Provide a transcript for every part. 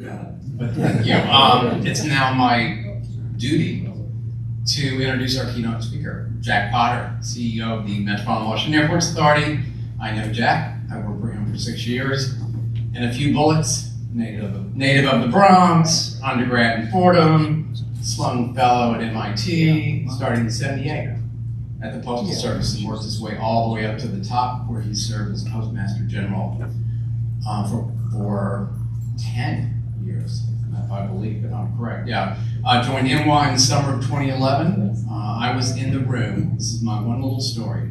But thank you. It's now my duty to introduce our keynote speaker, Jack Potter, CEO of the Metropolitan Washington Airports Authority. I know Jack. I worked for him for 6 years. In a few bullets, native of the Bronx, undergrad in Fordham, Sloan Fellow at MIT, starting in '78 at the Postal Service and worked his way all the way up to the top, where he served as Postmaster General for 10 years, if I believe, if I'm correct. Yeah, joined MWAA in the summer of 2011. I was in the room. This is my one little story.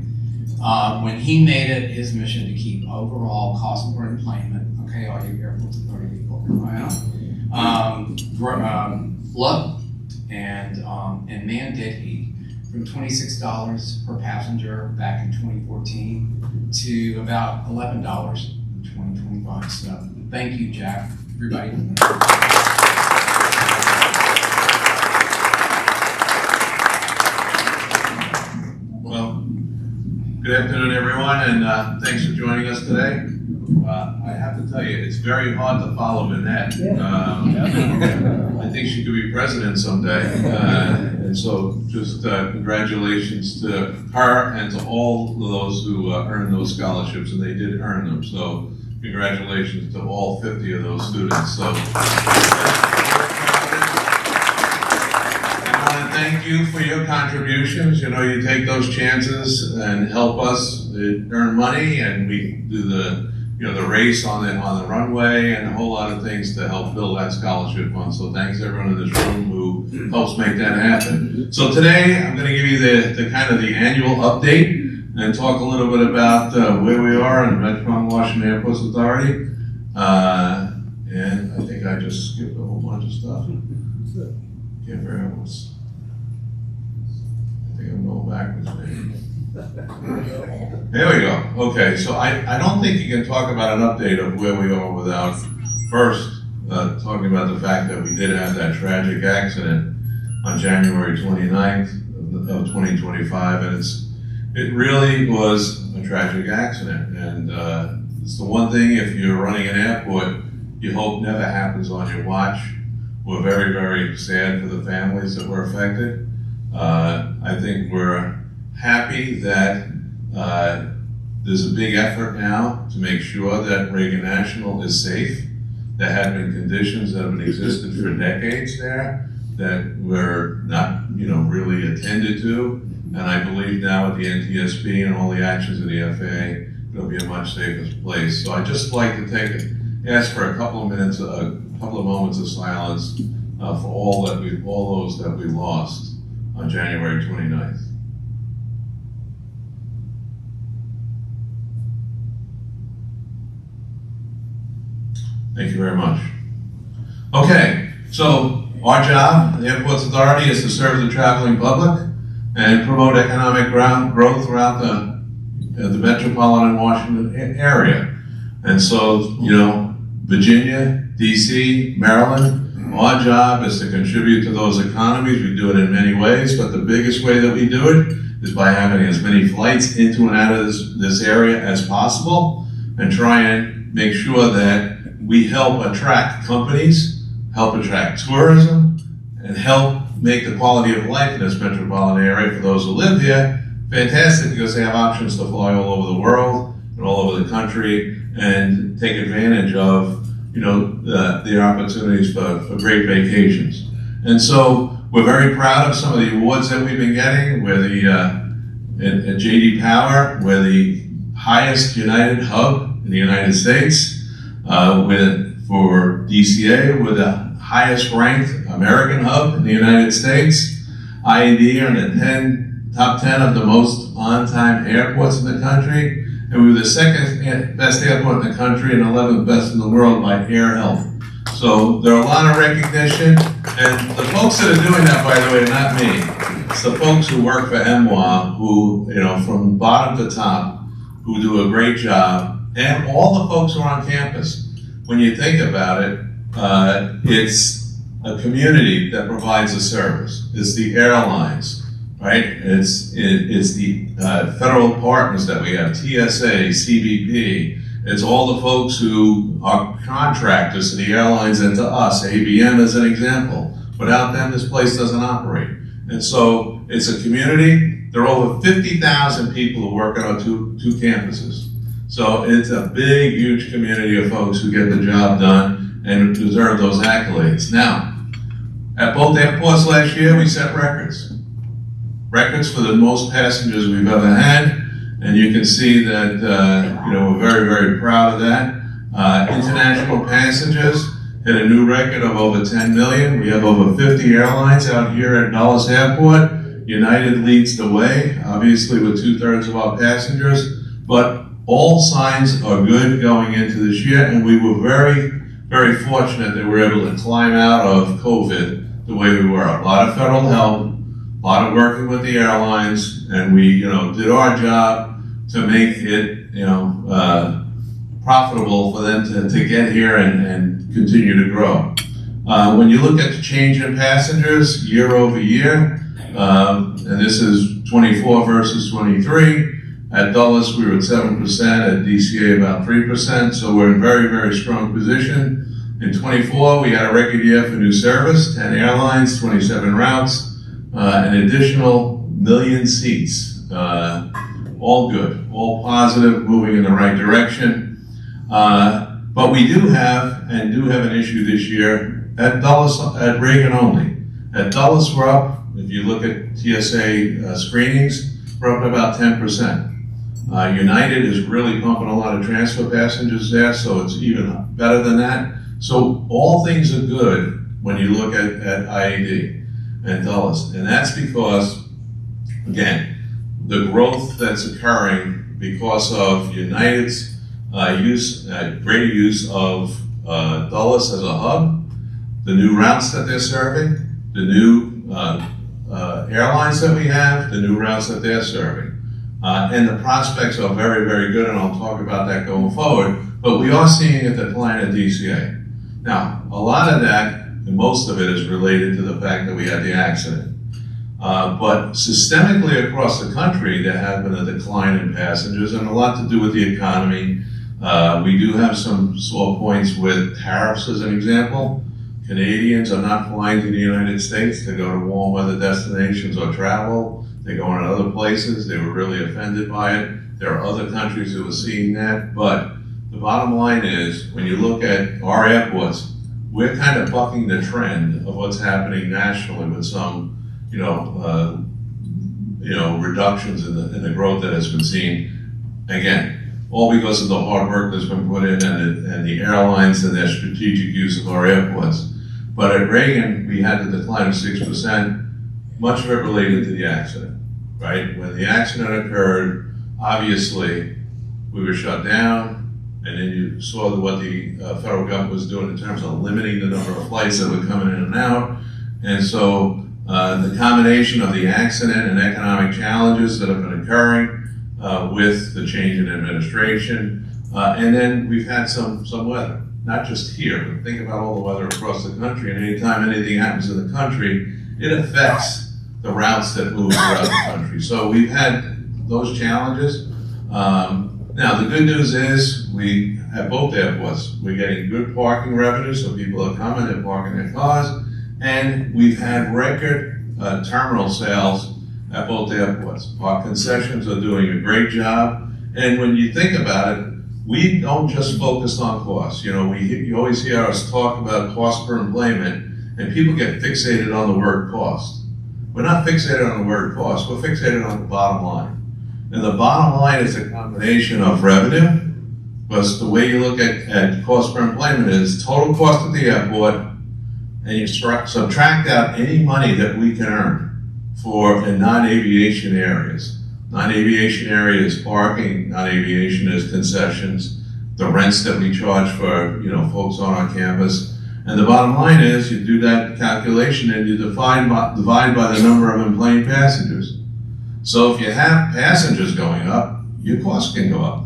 When he made it his mission to keep overall cost per employment, okay, all you Airports Authority people, low, and man did he, from $26 per passenger back in 2014 to about $11 in 2025. So thank you, Jack, everybody. Well, good afternoon, everyone, and thanks for joining us today. I have to tell you, it's very hard to follow Annette. I think she could be president someday. And so just congratulations to her and to all of those who earned those scholarships, and they did earn them. So congratulations to all 50 of those students. So thank you for your contributions. You know, you take those chances and help us earn money, and we do the race on the runway and a whole lot of things to help build that scholarship fund. So thanks everyone in this room who helps make that happen. So today I'm going to give you the kind of the annual update and talk a little bit about where we are in the Metropolitan Washington Airports Authority. And I think I just skipped a whole bunch of stuff. Can't figure out what's. I think I'm going backwards, maybe. There we go. Okay, so I don't think you can talk about an update of where we are without first talking about the fact that we did have that tragic accident on January 29th of 2025, and it really was a tragic accident. And it's the one thing, if you're running an airport, you hope never happens on your watch. We're very, very sad for the families that were affected. I think we're happy that there's a big effort now to make sure that Reagan National is safe. There have been conditions that have existed for decades there that were not, really attended to. And I believe now with the NTSB and all the actions of the FAA, it'll be a much safer place. So I'd just like to ask for a couple of moments of silence for all those that we lost on January 29th. Thank you very much. Okay, so our job, the Airports Authority, is to serve the traveling public and promote economic growth throughout the metropolitan Washington area. And so, Virginia, DC, Maryland, our job is to contribute to those economies. We do it in many ways, but the biggest way that we do it is by having as many flights into and out of this area as possible, and try and make sure that we help attract companies, help attract tourism, and help make the quality of life in this metropolitan area for those who live here fantastic, because they have options to fly all over the world and all over the country and take advantage of the opportunities for great vacations. And so we're very proud of some of the awards that we've been getting. We're at J.D. Power, we're the highest United hub in the United States. For DCA, we're the highest ranked American hub in the United States. IAD are in the top 10 of the most on-time airports in the country. And we were the second best airport in the country and 11th best in the world by Air Health. So there are a lot of recognition. And the folks that are doing that, by the way, are not me. It's the folks who work for MWAA who, from bottom to top, who do a great job. And all the folks who are on campus. When you think about it, it's a community that provides a service. It's the airlines, right? It's the federal partners that we have, TSA, CBP, It's all the folks who are contractors to the airlines and to us, ABM as an example. Without them, this place doesn't operate. And so it's a community. There are over 50,000 people who work on our two campuses. So it's a big, huge community of folks who get the job done and deserve those accolades. Now, at both airports last year, we set records. Records for the most passengers we've ever had. And you can see that, we're very, very proud of that. International passengers hit a new record of over 10 million. We have over 50 airlines out here at Dulles Airport. United leads the way, obviously with 2/3 of our passengers, but all signs are good going into this year, and we were very, very fortunate that we were able to climb out of COVID the way we were. A lot of federal help, a lot of working with the airlines, and we, did our job to make it, profitable for them to get here and continue to grow. When you look at the change in passengers year over year, and this is 24 versus 23, at Dulles we were at 7%, at DCA about 3%, so we're in very, very strong position. In 24, we had a record year for new service, 10 airlines, 27 routes, an additional 1 million seats. All good, all positive, moving in the right direction. But we do have an issue this year at Dulles, at Reagan only. At Dulles, we're up, if you look at TSA screenings, we're up about 10%. United is really pumping a lot of transfer passengers there, so it's even better than that. So all things are good when you look at IAD and Dulles. And that's because, again, the growth that's occurring because of United's greater use of Dulles as a hub, the new routes that they're serving, the new airlines that we have, the new routes that they're serving. And the prospects are very, very good, and I'll talk about that going forward, but we are seeing a decline at DCA. Now, a lot of that, and most of it is related to the fact that we had the accident. But systemically across the country, there has been a decline in passengers, and a lot to do with the economy. We do have some sore points with tariffs, as an example. Canadians are not flying to the United States to go to warm weather destinations or travel. They're going to other places. They were really offended by it. There are other countries who are seeing that, but the bottom line is, when you look at our airports, we're kind of bucking the trend of what's happening nationally with some reductions in the growth that has been seen. Again, all because of the hard work that's been put in and the airlines and their strategic use of our airports. But at Reagan, we had a decline of 6%, much of it related to the accident, right? When the accident occurred, obviously, we were shut down, and then you saw what the federal government was doing in terms of limiting the number of flights that were coming in and out. And so the combination of the accident and economic challenges that have been occurring with the change in administration, and then we've had some weather, not just here, but think about all the weather across the country, and anytime anything happens in the country, it affects the routes that move throughout the country. So we've had those challenges. Now, the good news is we, at both airports, we're getting good parking revenue, so people are coming and parking their cars, and we've had record terminal sales at both airports. Our concessions are doing a great job, and when you think about it, we don't just focus on costs. You always hear us talk about cost per employment, and people get fixated on the word cost. We're not fixated on the word cost, we're fixated on the bottom line. And the bottom line is a combination of revenue, because the way you look at cost per employment is total cost at the airport, and you subtract out any money that we can earn for in non-aviation areas. Non-aviation area is parking, non-aviation is concessions, the rents that we charge for folks on our campus. And the bottom line is you do that calculation and you divide by the number of enplaned passengers. So if you have passengers going up, your costs can go up.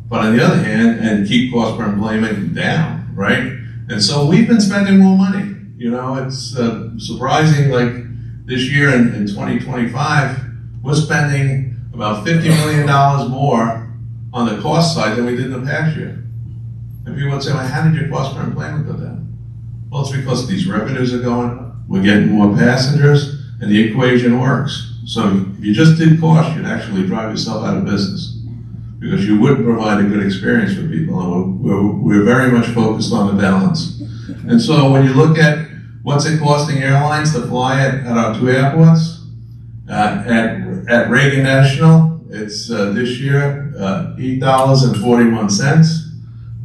But on the other hand, and keep cost per employment down, right? And so we've been spending more money. It's surprising, like this year in 2025, we're spending about $50 million more on the cost side than we did in the past year. And people would say, well, how did your cost per employment go down? Well, it's because these revenues are going up, we're getting more passengers, and the equation works. So if you just did cost, you'd actually drive yourself out of business because you wouldn't provide a good experience for people. And we're very much focused on the balance. And so when you look at what's it costing airlines to fly at our two airports, at Reagan National, it's this year $8.41.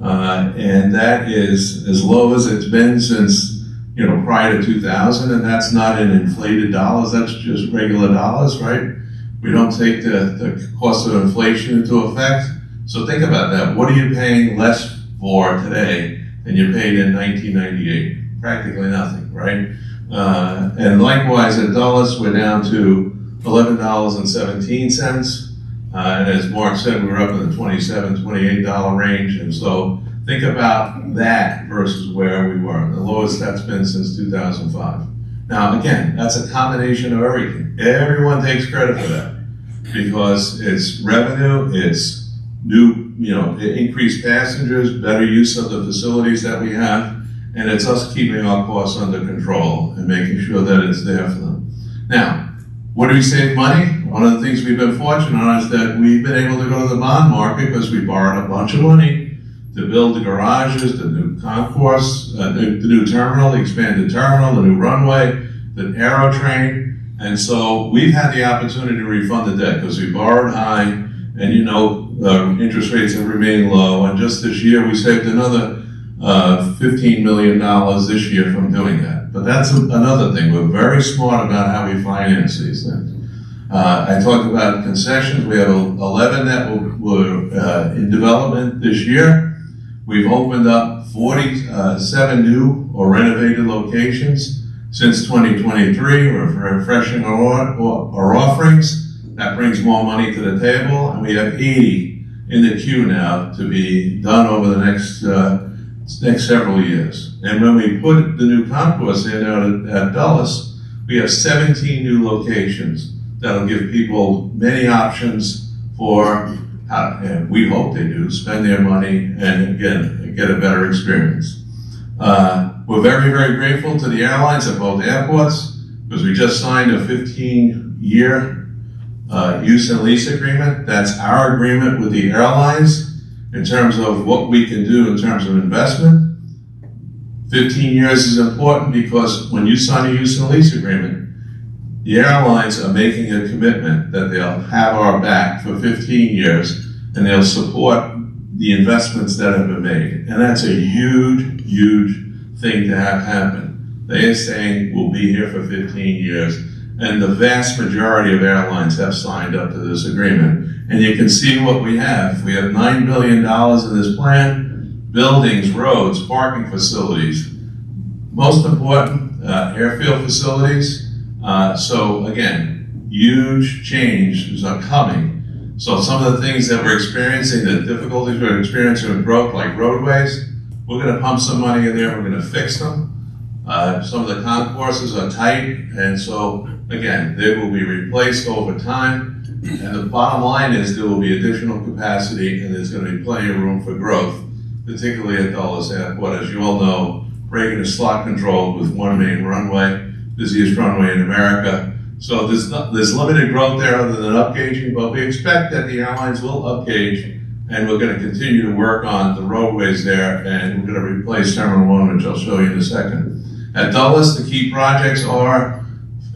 And that is as low as it's been since, prior to 2000, and that's not in inflated dollars, that's just regular dollars, right? We don't take the cost of inflation into effect. So think about that. What are you paying less for today than you paid in 1998? Practically nothing, right? And likewise at Dulles, we're down to $11.17. And as Mark said, we're up in the $27, $28 range. And so think about that versus where we were. The lowest that's been since 2005. Now, again, that's a combination of everything. Everyone takes credit for that because it's revenue, it's new, increased passengers, better use of the facilities that we have, and it's us keeping our costs under control and making sure that it's there for them. Now, where do we save money? One of the things we've been fortunate on is that we've been able to go to the bond market because we borrowed a bunch of money to build the garages, the new concourse, the new terminal, the expanded terminal, the new runway, the aero train. And so we've had the opportunity to refund the debt because we borrowed high and interest rates have remained low. And just this year we saved another $15 million this year from doing that. But that's another thing. We're very smart about how we finance these things. I talked about concessions. We have 11 that were in development this year. We've opened up 47 new or renovated locations since 2023. We're refreshing our offerings. That brings more money to the table, and we have 80 in the queue now to be done over the next several years. And when we put the new concourse in at Dulles, we have 17 new locations that'll give people many options for, and we hope they do, spend their money and again, get a better experience. We're very, very grateful to the airlines at both airports because we just signed a 15-year use and lease agreement. That's our agreement with the airlines in terms of what we can do in terms of investment. 15 years is important because when you sign a use and lease agreement, the airlines are making a commitment that they'll have our back for 15 years and they'll support the investments that have been made. And that's a huge, huge thing to have happen. They are saying we'll be here for 15 years. And the vast majority of airlines have signed up to this agreement. And you can see what we have. We have $9 billion in this plan, buildings, roads, parking facilities. Most important, airfield facilities. So again, huge changes are coming. So some of the things that we're experiencing, the difficulties we're experiencing with growth, like roadways, we're going to pump some money in there, we're going to fix them. Some of the concourses are tight, and so again, they will be replaced over time. And the bottom line is there will be additional capacity and there's going to be plenty of room for growth, particularly at Dulles Airport. As you all know, Reagan is slot controlled with one main runway, busiest runway in America. So there's limited growth there other than upgauging, but we expect that the airlines will upgauge, and we're going to continue to work on the roadways there, and we're going to replace Terminal 1, which I'll show you in a second. At Dulles, the key projects are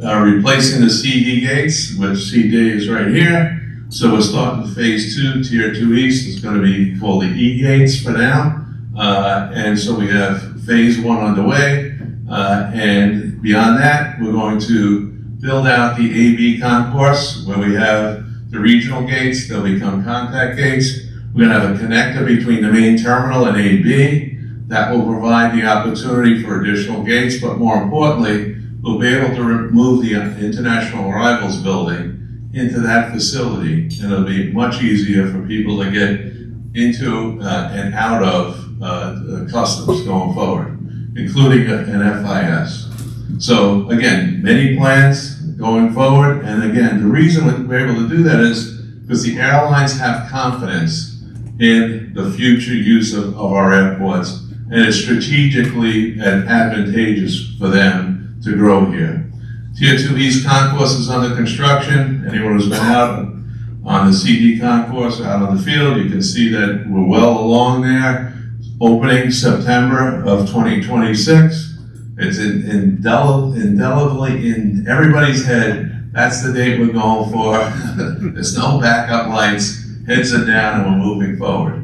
replacing the CD gates, which CD is right here. So we're starting phase 2, Tier 2 East. It's going to be called the E gates for now. And so we have phase 1 underway. And beyond that, we're going to build out the AB concourse where we have the regional gates. They'll become contact gates. We're going to have a connector between the main terminal and AB. That will provide the opportunity for additional gates, but more importantly, we'll be able to move the International Arrivals building into that facility, and it'll be much easier for people to get into and out of customs going forward, including an FIS. So again, many plans going forward, and again, the reason we're able to do that is because the airlines have confidence in the future use of our airports, and it's strategically and advantageous for them to grow here. Tier 2 East Concourse is under construction. Anyone who's been out on the CD Concourse, out on the field, you can see that we're well along there. Opening September of 2026. It's indelibly in everybody's head. That's the date we're going for. There's no backup lights. Heads are down and we're moving forward.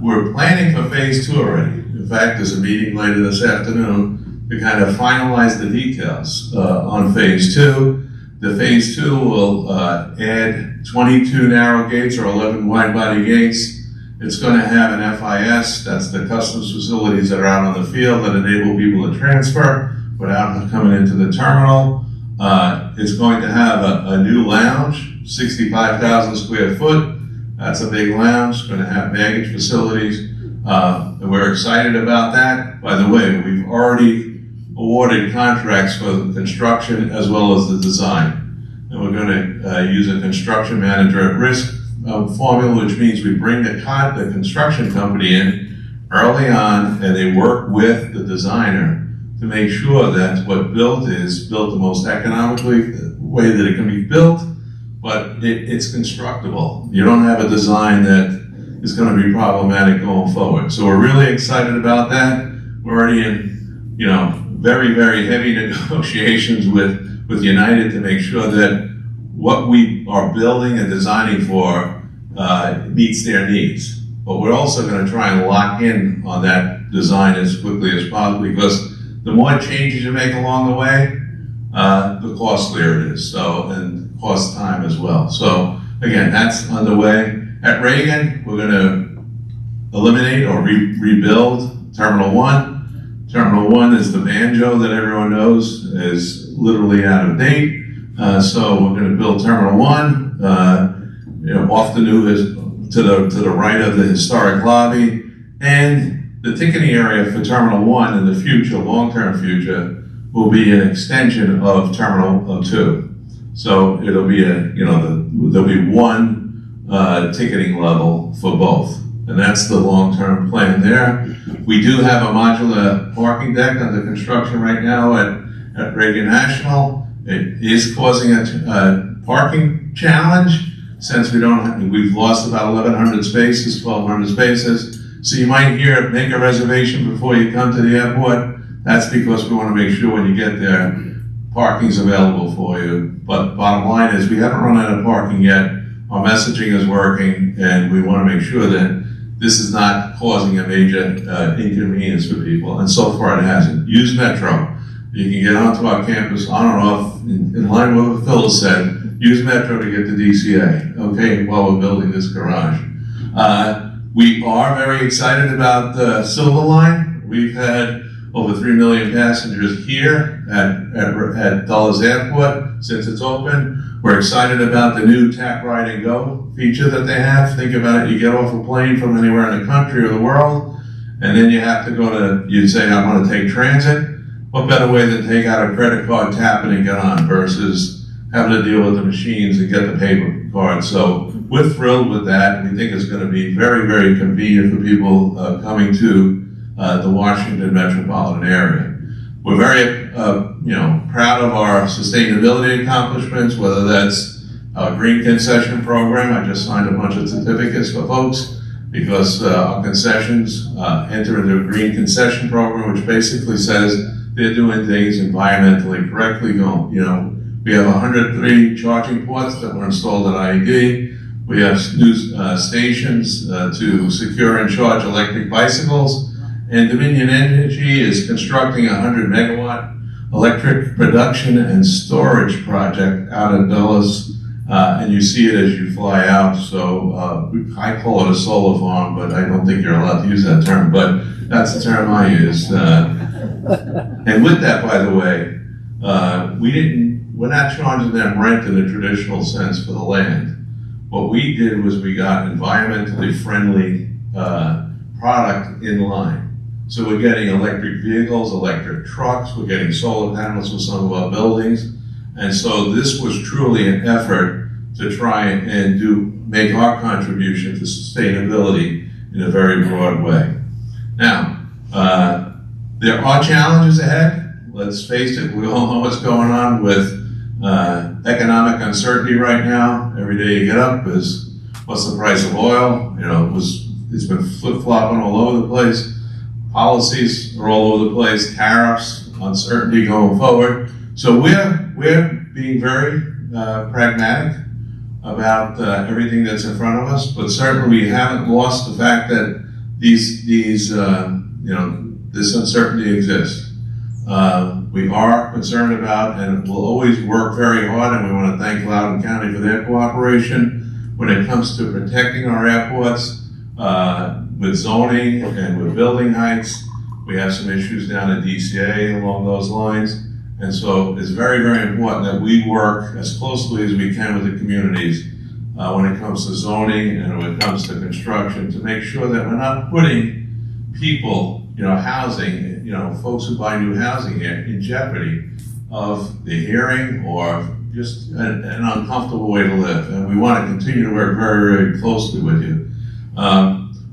We're planning for phase 2 already. In fact, there's a meeting later this afternoon to kind of finalize the details on phase 2. The phase 2 will add 22 narrow gates or 11 wide body gates. It's going to have an FIS, that's the customs facilities that are out on the field that enable people to transfer without coming into the terminal. It's going to have a new lounge, 65,000 square foot. That's a big lounge. It's going to have baggage facilities. And we're excited about that. By the way, we've already awarded contracts for the construction as well as the design. And we're going to use a construction manager at risk formula, which means we bring the construction company in early on and they work with the designer to make sure that what built is built the most economically way that it can be built, but it's constructible. You don't have a design that is going to be problematic going forward. So we're really excited about that. We're already in, very, very heavy negotiations with United to make sure that what we are building and designing for meets their needs. But we're also going to try and lock in on that design as quickly as possible, because the more changes you make along the way, the costlier it is. So, and cost time as well. So again, that's underway. At Reagan, we're going to eliminate or rebuild Terminal 1. Terminal 1 is the banjo that everyone knows is literally out of date. So we're going to build Terminal 1, off the new, to the right of the historic lobby, and the ticketing area for Terminal 1 in the future, long-term future, will be an extension of Terminal 2. So it'll be there'll be one ticketing level for both, and that's the long-term plan there. We do have a modular parking deck under construction right now at Reagan National. It is causing a parking challenge since we've lost about 1,100 spaces, 1,200 spaces. So you might make a reservation before you come to the airport. That's because we want to make sure when you get there, parking's available for you. But bottom line is we haven't run out of parking yet. Our messaging is working, and we want to make sure that this is not causing a major inconvenience for people. And so far it hasn't. Use Metro. You can get onto our campus on or off, in line with what Phil said. Use Metro to get to DCA, okay, while we're building this garage. We are very excited about the Silver Line. We've had over 3 million passengers here at Dulles Airport since it's open. We're excited about the new Tap Ride and Go feature that they have. Think about it, you get off a plane from anywhere in the country or the world, and then you have to you'd say, I want to take transit. What better way than take out a credit card, tap it, and get on, versus having to deal with the machines and get the paper card. So we're thrilled with that. We think it's going to be very, very convenient for people coming to the Washington metropolitan area. We're very, proud of our sustainability accomplishments, whether that's a green concession program. I just signed a bunch of certificates for folks because our concessions enter into a green concession program, which basically says they're doing things environmentally correctly. We have 103 charging ports that were installed at IED. We have new stations to secure and charge electric bicycles. And Dominion Energy is constructing a 100 megawatt electric production and storage project out of Dulles. And you see it as you fly out. So I call it a solar farm, but I don't think you're allowed to use that term. But that's the term I use. And with that, by the way, we're not charging them rent in the traditional sense for the land. What we did was we got environmentally friendly product in line. So we're getting electric vehicles, electric trucks, we're getting solar panels for some of our buildings. And so this was truly an effort to try and make our contribution to sustainability in a very broad way. Now, there are challenges ahead. Let's face it, we all know what's going on with economic uncertainty right now. Every day you get up is, what's the price of oil? You know, it's been flip-flopping all over the place. Policies are all over the place, tariffs, uncertainty going forward. So we're being very pragmatic about everything that's in front of us, but certainly we haven't lost the fact that this uncertainty exists. We are concerned about, and we'll always work very hard, and we want to thank Loudoun County for their cooperation when it comes to protecting our airports with zoning and with building heights. We have some issues down at DCA along those lines. And so it's very, very important that we work as closely as we can with the communities when it comes to zoning and when it comes to construction to make sure that we're not putting people, housing, folks who buy new housing here in jeopardy of the hearing or just an uncomfortable way to live. And we want to continue to work very, very closely with you.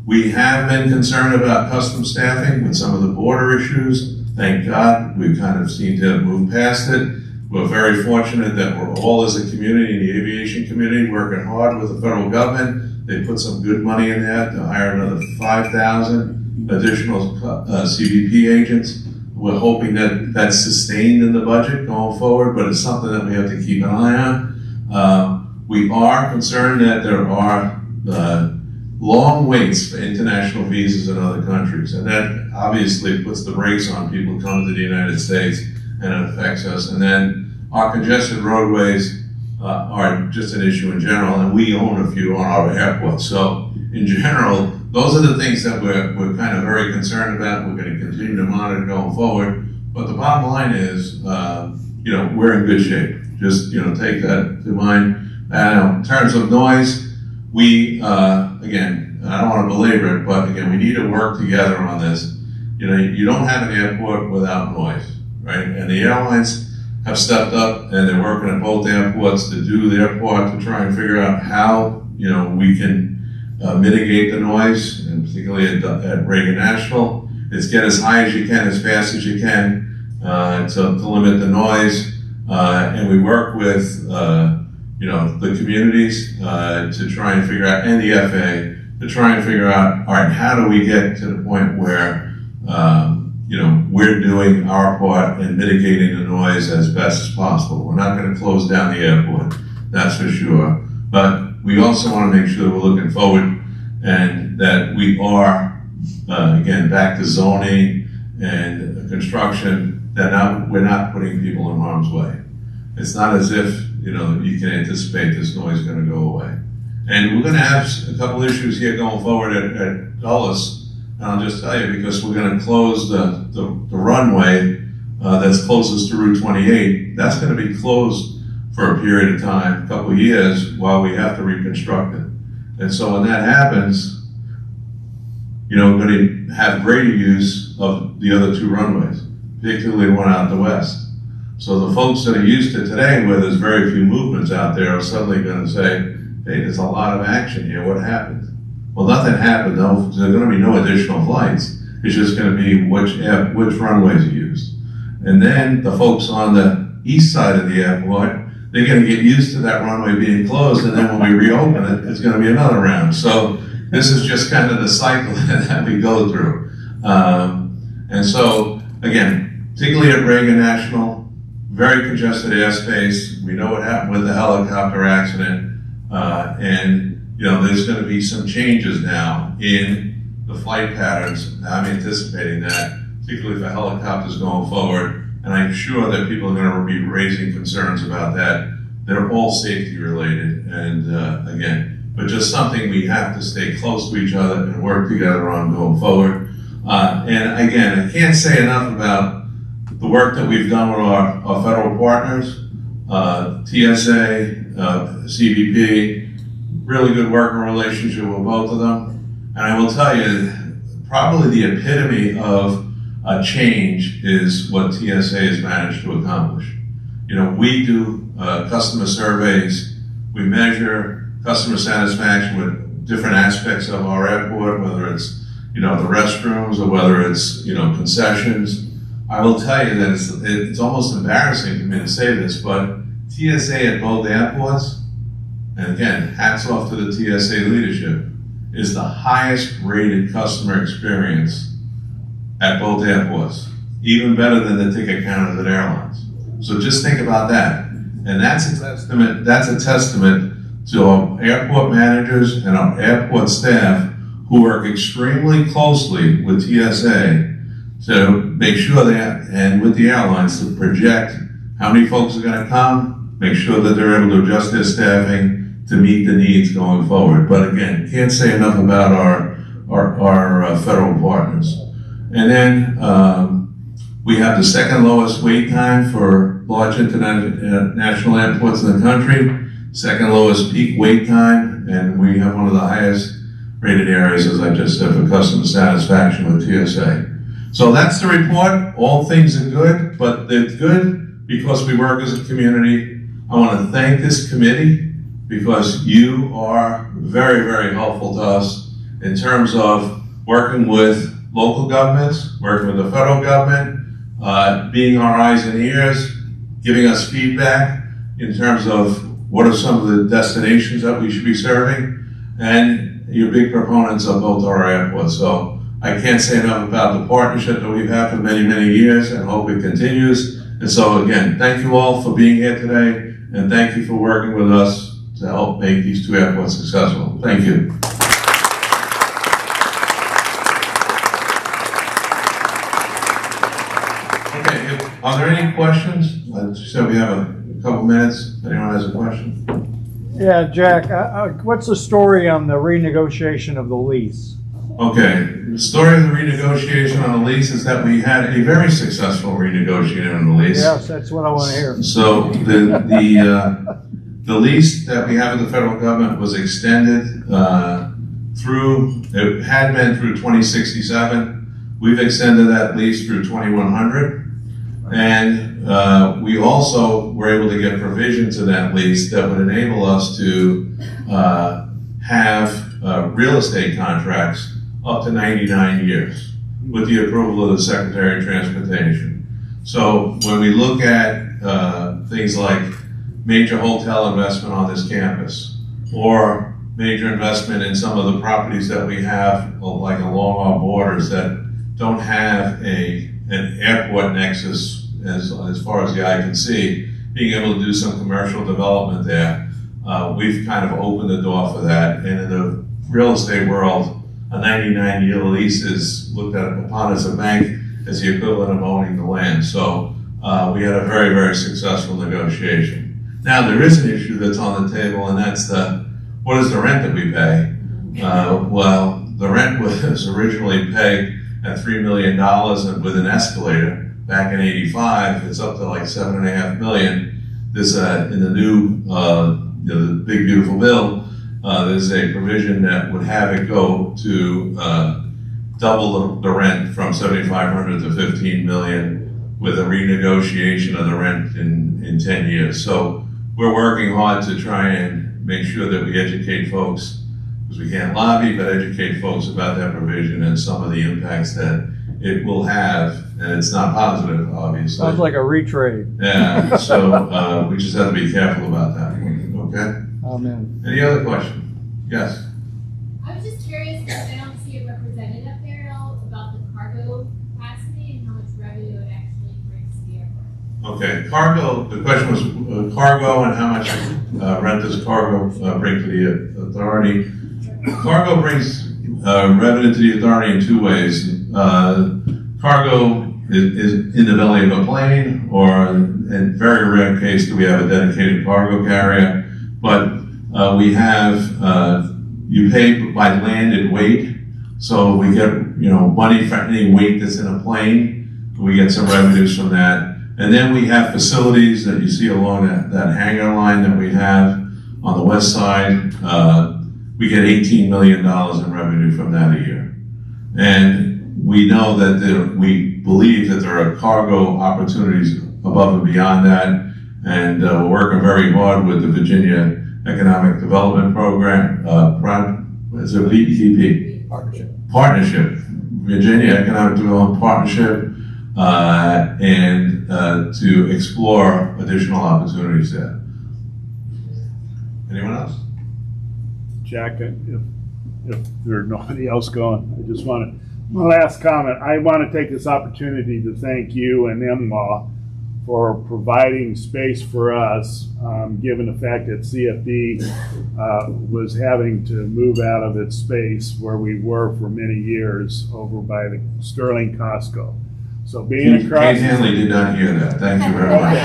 We have been concerned about custom staffing with some of the border issues. Thank God, we kind of seem to have moved past it. We're very fortunate that we're all as a community, the aviation community, working hard with the federal government. They put some good money in there to hire another 5,000 additional CBP agents. We're hoping that that's sustained in the budget going forward, but it's something that we have to keep an eye on. We are concerned that there are long waits for international visas in other countries, and that obviously puts the brakes on people coming to the United States, and it affects us. And then our congested roadways are just an issue in general, and we own a few on our airports. So in general, those are the things that we're kind of very concerned about. We're going to continue to monitor going forward. But the bottom line is, we're in good shape. Just, take that to mind. Now, in terms of noise, we, again, I don't want to belabor it, but again, we need to work together on this. You don't have an airport without noise, right? And the airlines have stepped up and they're working at both airports to do their part to try and figure out how, we can mitigate the noise, and particularly at Reagan National. It's get as high as you can, as fast as you can, to limit the noise. And we work with, the communities to try and figure out, and the FAA, to try and figure out, all right, how do we get to the point where, we're doing our part in mitigating the noise as best as possible. We're not going to close down the airport, that's for sure. But we also want to make sure we're looking forward and that we are, again, back to zoning and construction, that we're not putting people in harm's way. It's not as if, you can anticipate this noise is going to go away. And we're going to have a couple issues here going forward at Dulles. And I'll just tell you, because we're going to close the runway that's closest to Route 28. That's going to be closed for a period of time, a couple of years, while we have to reconstruct it. And so when that happens, we're going to have greater use of the other two runways, particularly the one out the west. So the folks that are used to today, where there's very few movements out there, are suddenly going to say, hey, there's a lot of action here, what happened? Well, nothing happened, though. There's going to be no additional flights. It's just going to be which runways are used. And then the folks on the east side of the airport, they're going to get used to that runway being closed, and then when we reopen it, it's going to be another round. So this is just kind of the cycle that we go through. And so, again, particularly at Reagan National, very congested airspace. We know what happened with the helicopter accident, and there's going to be some changes now in the flight patterns. I'm anticipating that, particularly for helicopters going forward. And I'm sure that people are going to be raising concerns about that. They're all safety related, and again, but just something we have to stay close to each other and work together on going forward. And again, I can't say enough about the work that we've done with our federal partners, TSA, CBP, really good working relationship with both of them. And I will tell you, probably the epitome of change is what TSA has managed to accomplish. We do customer surveys We measure customer satisfaction with different aspects of our airport, whether it's, the restrooms or whether it's, concessions. I will tell you that it's almost embarrassing for me to say this, but TSA at both airports, and again, hats off to the TSA leadership, is the highest rated customer experience at both airports, even better than the ticket counters at airlines. So just think about that. And that's a testament to our airport managers and our airport staff who work extremely closely with TSA to make sure and with the airlines to project how many folks are going to come, make sure that they're able to adjust their staffing to meet the needs going forward. But again, can't say enough about our federal partners. And then we have the second lowest wait time for large international airports in the country, second lowest peak wait time, and we have one of the highest rated areas, as I just said, for customer satisfaction with TSA. So that's the report. All things are good, but they're good because we work as a community. I want to thank this committee because you are very, very helpful to us in terms of working with local governments, working with the federal government, being our eyes and ears, giving us feedback in terms of what are some of the destinations that we should be serving, and you're big proponents of both our airports. So I can't say enough about the partnership that we've had for many, many years, and hope it continues. And so again, thank you all for being here today, and thank you for working with us to help make these two airports successful. Thank you. Okay, are there any questions? You said we have a couple minutes. Anyone has a question? Yeah, Jack, what's the story on the renegotiation of the lease? Okay, the story of the renegotiation on the lease is that we had a very successful renegotiation on the lease. Yes, that's what I want to hear. So the lease that we have with the federal government was extended it had been through 2067. We've extended that lease through 2100. And we also were able to get provisions in that lease that would enable us to have real estate contracts up to 99 years with the approval of the Secretary of Transportation. So when we look at things like major hotel investment on this campus, or major investment in some of the properties that we have, like along our borders, that don't have an airport nexus as far as the eye can see, being able to do some commercial development there, we've kind of opened the door for that. And in the real estate world, a 99-year lease is looked at upon as a bank as the equivalent of owning the land. So we had a very, very successful negotiation. Now there is an issue that's on the table, and that's what is the rent that we pay? Well, the rent was originally pegged at $3 million, and with an escalator back in '85, it's up to like $7.5 million. There's in the new, the big beautiful bill, there's a provision that would have it go to double the rent from $7,500 to $15 million with a renegotiation of the rent in 10 years. So we're working hard to try and make sure that we educate folks, because we can't lobby, but educate folks about that provision and some of the impacts that it will have. And it's not positive, obviously. Sounds like a retrade. Yeah, so we just have to be careful about that. Okay? Amen. Any other question? Yes? I was just curious, because I don't see it represented up there at all, about the cargo capacity and how much revenue it actually brings to the airport. Okay, cargo, the question was cargo and how much rent does cargo bring to the authority. Cargo brings revenue to the authority in two ways. Cargo is in the belly of a plane, or in very rare case do we have a dedicated cargo carrier, but we have, you pay by landed weight, so we get money for any weight that's in a plane. We get some revenues from that. And then we have facilities that you see along that hangar line that we have on the west side. We get $18 million in revenue from that a year. And we know that we believe that there are cargo opportunities above and beyond that. And we're working very hard with the Virginia Economic Development Program, is it VEP? Partnership, Virginia Economic Development Partnership, and to explore additional opportunities there. Anyone else? Jack, if there's nobody else going, I just want to, my last comment, I want to take this opportunity to thank you and MWAA for providing space for us, given the fact that CFD was having to move out of its space where we were for many years over by the Sterling Costco. So being across... Kate Hanley did not hear that. Thank you very much.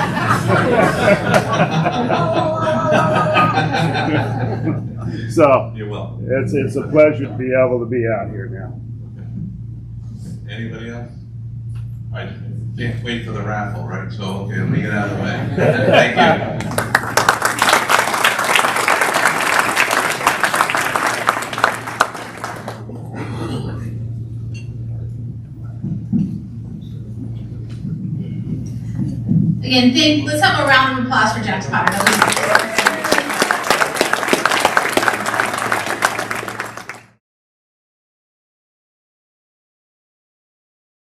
So You're welcome. it's a pleasure to be able to be out here now. Anybody else? I can't wait for the raffle, right? So, okay, let me get out of the way. Thank you. Again, let's have a round of applause for Jack Potter.